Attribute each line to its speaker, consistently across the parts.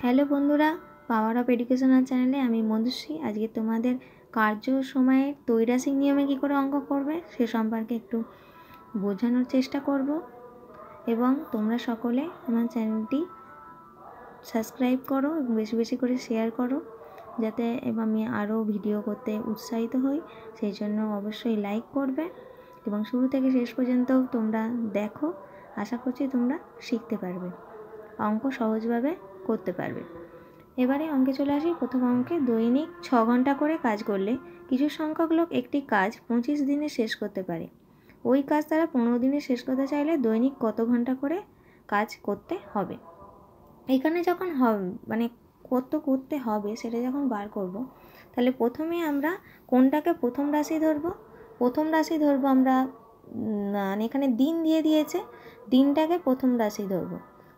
Speaker 1: Hello বন্ধুরা, power of educational চ্যানেলে আমি মধুশ্রী। আজকে তোমাদের কার্য সময়ে ত্রৈরাসিক নিয়মে কী করে অঙ্ক করবে সে সম্পর্কে একটু বোঝানোর চেষ্টা করব। এবং তোমরা সকলে আমার চ্যানেলটি সাবস্ক্রাইব করো এবং বেশি বেশি করে শেয়ার করো, যাতে আমি আরও ভিডিও করতে উৎসাহিত হই। সেই জন্য অবশ্যই লাইক করবে এবং শুরু থেকে শেষ পর্যন্ত তোমরা দেখো। আশা করছি তোমরা শিখতে পারবে, অঙ্ক সহজভাবে করতে পারবে। এবারে অঙ্কে চলে আসি। প্রথম অঙ্কে দৈনিক 6 ঘন্টা করে কাজ করলে কিছু সংখ্যক লোক একটি কাজ 25 দিনে শেষ করতে পারে। ওই কাজ তারা 15 দিনে শেষ করতে চাইলে দৈনিক কত ঘন্টা করে কাজ করতে হবে। এখানে যখন কত করতে হবে সেটা যখন বার করব, তাহলে প্রথমে আমরা কোনটাকে প্রথম রাশি ধরব। প্রথম রাশি ধরব আমরা, এখানে দিন দিয়ে দিয়েছে, দিনটাকে প্রথম রাশি ধরব।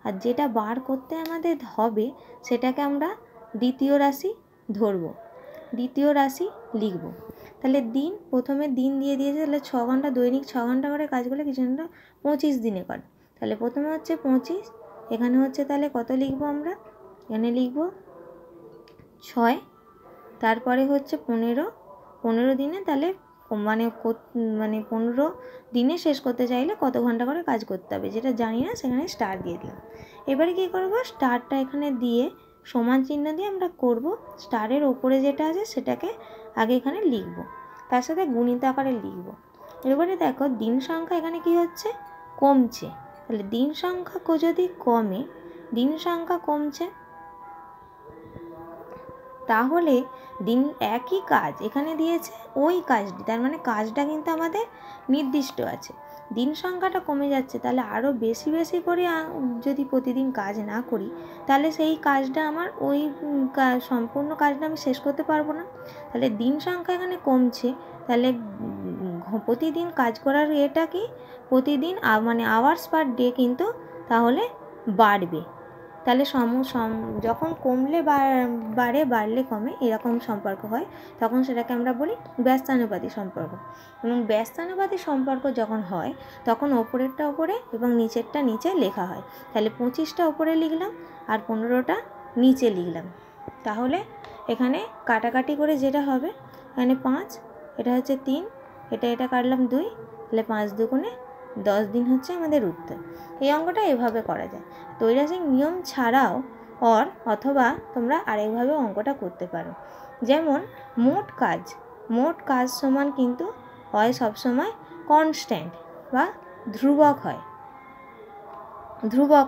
Speaker 1: আর যেটা বার করতে আমাদের হবে সেটাকে আমরা দ্বিতীয় রাশি ধরব, দ্বিতীয় রাশি লিখব। তাহলে দিন, প্রথমে দিন দিয়ে দিয়েছে, তাহলে 6 ঘন্টা, দৈনিক 6 ঘন্টা করে কাজ করলে কিছু ঘন্টা 25 দিনে করে। তাহলে প্রথমে হচ্ছে 25, এখানে হচ্ছে তাহলে কত লিখব আমরা, এখানে লিখব 6, তারপরে হচ্ছে 15 দিনে, তাহলে 15 দিনে শেষ করতে চাইলে কত ঘন্টা করে কাজ করতে হবে যেটা জানি না, সেখানে স্টার দিয়ে দিলাম। এবারে কী করব, স্টারটা এখানে দিয়ে সমান চিহ্ন দিয়ে আমরা করব, স্টারের ওপরে যেটা আছে সেটাকে আগে এখানে লিখব, তার সাথে গুণিত আকারে লিখব। এবারে দেখো দিন সংখ্যা এখানে কি হচ্ছে, কমছে। তাহলে দিন সংখ্যা যদি কমে, দিন সংখ্যা কমছে, তাহলে দিন একই কাজ এখানে দিয়েছে ওই কাজটি, তার মানে কাজটা কিন্তু আমাদের নির্দিষ্ট আছে। দিন সংখ্যাটা কমে যাচ্ছে, তাহলে আরও বেশি বেশি করে যদি প্রতিদিন কাজ না করি, তাহলে সেই কাজটা আমার ওই সম্পূর্ণ কাজটা আমি শেষ করতে পারবো না। তাহলে দিন সংখ্যা এখানে কমছে, তাহলে প্রতিদিন কাজ করার এটা কি, প্রতিদিন আওয়ার্স পার ডে কিন্তু তাহলে বাড়বে। তাহলে যখন কমলে বাড়ে, বাড়লে কমে, এরকম সম্পর্ক হয়, তখন সেটাকে আমরা বলি ব্যস্তানুপাতিক সম্পর্ক। এবং ব্যস্তানুপাতিক সম্পর্ক যখন হয় তখন ওপরেরটা ওপরে এবং নিচেরটা নিচে লেখা হয়। তাহলে 25টা ওপরে লিখলাম আর 15টা নিচে লিখলাম। তাহলে এখানে কাটাকাটি করে যেটা হবে, এখানে 5, এটা হচ্ছে 3, এটা কাটলাম 2, তাহলে 5 দুগুণে 10 দিন হচ্ছে আমাদের উত্তর। এই অঙ্কটা এভাবে করা যায়। ত্রৈরাসিক নিয়ম ছাড়াও অথবা তোমরা আরেকভাবে অঙ্কটা করতে পারো। যেমন মোট কাজ সমান কিন্তু হয় সবসময় কনস্ট্যান্ট বা ধ্রুবক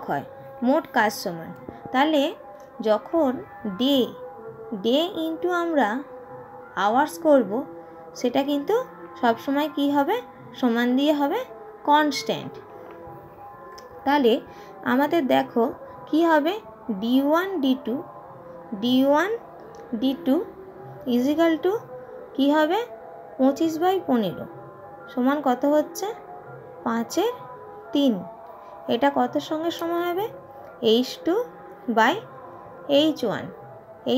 Speaker 1: হয় মোট কাজ সমান। তাহলে যখন ডে ইন্টু আমরা আওয়ার্স করব, সেটা কিন্তু সবসময় কি হবে, সমান দিয়ে হবে কনস্ট্যান্ট। তাহলে আমাদের দেখো কি হবে, d1 d2 ইজিক্যাল টু কী হবে, 25/15 সমান কত হচ্ছে 5/3। এটা কত সঙ্গে সমান হবে, h2/h1।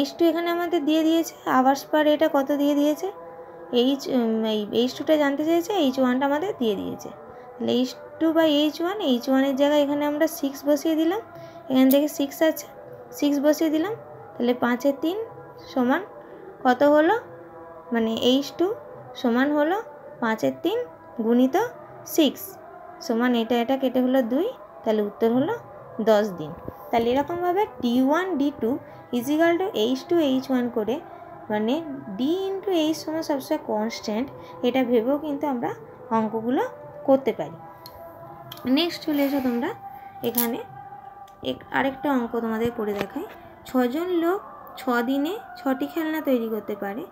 Speaker 1: h2 এখানে আমাদের দিয়ে দিয়েছে, আওয়ার্স পার এটা কত দিয়ে দিয়েছে, h2টা জানতে চেয়েছে, h1টা আমাদের দিয়ে দিয়েছে। তাহলে h2/h1, h1-এর জায়গায় এখানে আমরা 6 বসিয়ে দিলাম, এখান থেকে 6 আছে, 6 বসিয়ে দিলাম। তাহলে 5/3 সমান কত হলো, h2 সমান হলো 5/3 গুণিত 6 সমান এটা কেটে হলো 2, তাহলে উত্তর হলো 10 দিন। তাহলে এরকমভাবে d1 d2 is equal two h2 h1 করে, d ইন্টু h সমান সবসময় কনস্ট্যান্ট, এটা ভেবেও কিন্তু আমরা অঙ্কগুলো করতে পারি। নেক্সট চলে এসো তোমরা, এখানে আরেকটা অঙ্ক তোমাদের করে দেখাই। 6 জন লোক 6 দিনে 6টি খেলনা তৈরি করতে পারে।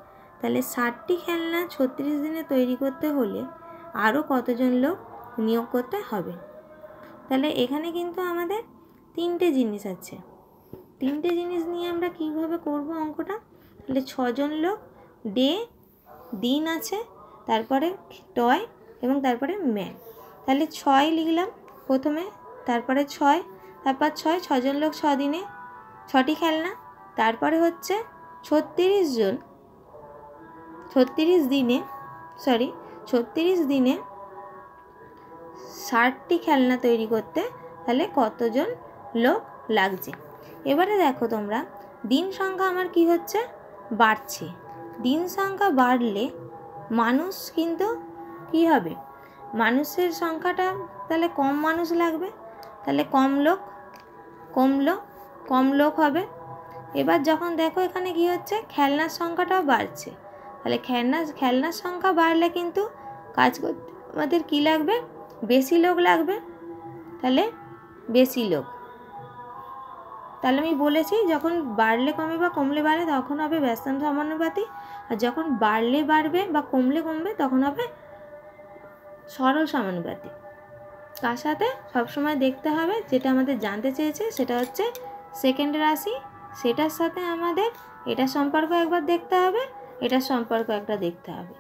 Speaker 1: তাহলে 60টি খেলনা 36 দিনে তৈরি করতে হলে আরও কতজন লোক নিয়োগ করতে হবে। তাহলে এখানে কিন্তু আমাদের 3টে জিনিস আছে, 3টে জিনিস নিয়ে আমরা কীভাবে করব অঙ্কটা। তাহলে 6 জন লোক, দিন আছে, তারপরে টয় এবং তারপরে ম্যান। তাহলে 6 লিখলাম প্রথমে, তারপরে 6, তারপর 6 জন লোক 6 দিনে 6টি খেলনা, তারপরে হচ্ছে 36 দিনে 60টি খেলনা তৈরি করতে, তাহলে কতজন লোক লাগছে। এবারে দেখো তোমরা দিন সংখ্যা আমার কি হচ্ছে, বাড়ছে। দিন সংখ্যা বাড়লে মানুষ কিন্তু কি হবে, মানুষের সংখ্যাটা তাহলে কম মানুষ লাগবে, তাহলে কম লোক হবে। এবার যখন দেখো এখানে কি হচ্ছে, খেলনার সংখ্যাটাও বাড়ছে, তাহলে খেলনার সংখ্যা বাড়লে কিন্তু কাজ করতে আমাদের কী লাগবে, বেশি লোক লাগবে, তাহলে বেশি লোক। তাহলে আমি বলেছি যখন বাড়লে কমে বা কমলে বাড়ে তখন হবে ব্যস্তানুপাত সমানুপাতিক, আর যখন বাড়লে বাড়বে বা কমলে কমবে তখন হবে সরল সমানুপাতিক। তার সাথে সবসময় দেখতে হবে যেটা আমাদের জানতে চেয়েছে সেটা হচ্ছে সেকেন্ড রাশি, সেটার সাথে আমাদের এটার সম্পর্ক একবার দেখতে হবে, এটার সম্পর্ক একটা দেখতে হবে।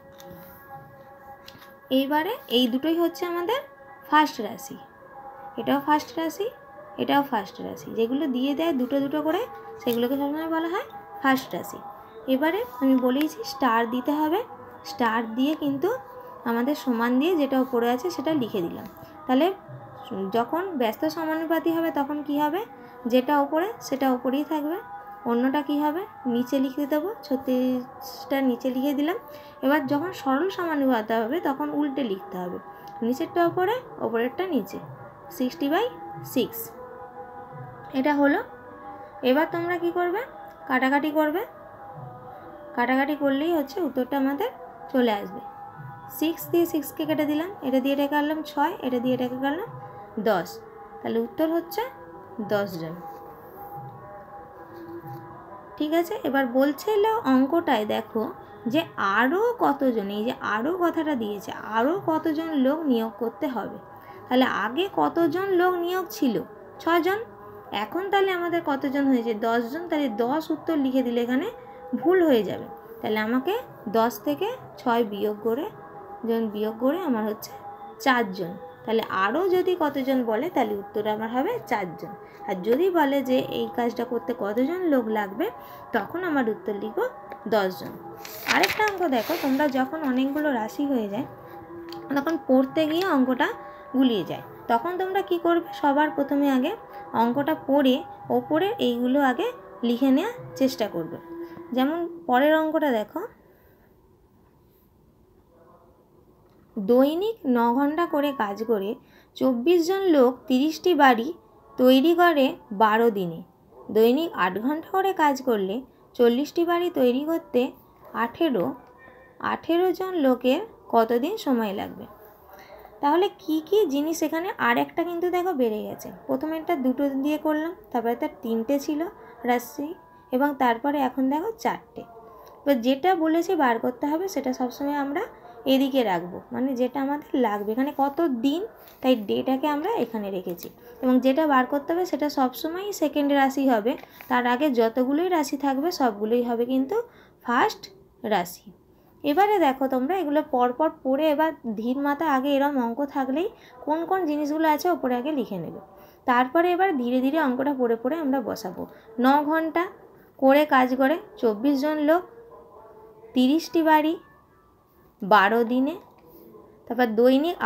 Speaker 1: এইবারে এই দুটোই হচ্ছে আমাদের ফার্স্ট রাশি, এটাও ফার্স্ট রাশি, এটাও ফার্স্ট রাশি, যেগুলো দিয়ে দেয় দুটো দুটো করে সেগুলোকে সবসময় বলা হয় ফার্স্ট রাশি। এবারে আমি বলেইছি স্টার দিতে হবে, স্টার দিয়ে কিন্তু আমাদের সমান দিয়ে যেটা উপরে আছে সেটা লিখে দিলাম। তাহলে যখন ব্যস্ত সমানুপাতি হবে তখন কি হবে, যেটা উপরে সেটা উপরেই থাকবে, অন্যটা কি হবে নিচে লিখে দেবো, 36টা নিচে লিখে দিলাম। এবার যখন সরল সমানুপাত হবে তখন উল্টে লিখতে হবে, নিচেরটা উপরে ওপরেরটা নিচে, 60/6 এটা হলো। এবার তোমরা কি করবে, কাটাকাটি করবে, কাটাকাটি করলেই হচ্ছে উত্তরটা আমাদের চলে আসবে। 6 দিয়ে 6কে কেটে দিলাম, এটা দিয়ে এটা কাটলাম 6, এটা দিয়ে এটা কাটলাম 10, তাহলে উত্তর হচ্ছে 10 জন। ঠিক আছে, এবার বলছিল অঙ্কটায় দেখো যে আরও কতজন, এই যে আরও কথাটা দিয়েছে, আরও কতজন লোক নিয়োগ করতে হবে। তাহলে আগে কতজন লোক নিয়োগ ছিল, 6 জন, এখন তাহলে আমাদের কতজন হয়েছে, 10 জন। তাহলে 10 উত্তর লিখে দিলে এখানে ভুল হয়ে যাবে, তাহলে আমাকে 10 থেকে 6 বিয়োগ করে আমার হচ্ছে 4 জন। তাহলে আরও যদি কতজন বলে তাহলে উত্তর আমার হবে 4 জন। আর যদি বলে যে এই কাজটা করতে কতজন লোক লাগবে তখন আমার উত্তর লিখব 10 জন। আরেকটা অঙ্ক দেখো, তোমরা যখন অনেকগুলো রাশি হয়ে যায় তখন পড়তে গিয়ে অঙ্কটা গুলিয়ে যায়, তখন তোমরা কি করবে, সবার প্রথমে আগে অঙ্কটা পড়ে ওপরে এইগুলো আগে লিখে নেওয়ার চেষ্টা করবে। যেমন পরের অঙ্কটা দেখো, দৈনিক 9 ঘন্টা করে কাজ করে 24 জন লোক 30টি বাড়ি তৈরি করে 12 দিনে। দৈনিক 8 ঘন্টা করে কাজ করলে 40টি বাড়ি তৈরি করতে 18 জন লোকের কতদিন সময় লাগবে। তাহলে কি কি জিনিস এখানে আর একটা কিন্তু দেখো বেড়ে গেছে, প্রথমে এটা 2টো দিয়ে করলাম, তারপরে তার 3টে ছিল রাশি, এবং তারপরে এখন দেখো 4টে। এবার যেটা বলেছি বার করতে হবে সেটা সবসময় আমরা এদিকে রাখবো, মানে যেটা আমাদের লাগবে, এখানে কত দিন তাই ডেটাকে আমরা এখানে রেখেছি, এবং যেটা বার করতে হবে সেটা সবসময়ই সেকেন্ড রাশি হবে, তার আগে যতগুলোই রাশি থাকবে সবগুলোই হবে কিন্তু ফার্স্ট রাশি। এবারে দেখো তোমরা এগুলো পরপর পড়ে এবার ধীর মাথা আগে এরম অঙ্ক থাকলেই কোন কোন জিনিসগুলো আছে ওপরে আগে লিখে নেবে, তারপরে এবার ধীরে ধীরে অঙ্কটা পড়ে পড়ে আমরা বসাবো। 9 ঘন্টা করে কাজ করে 24 জন লোক, 30টি বাড়ি 12 দিনে, তারপর দৈনিক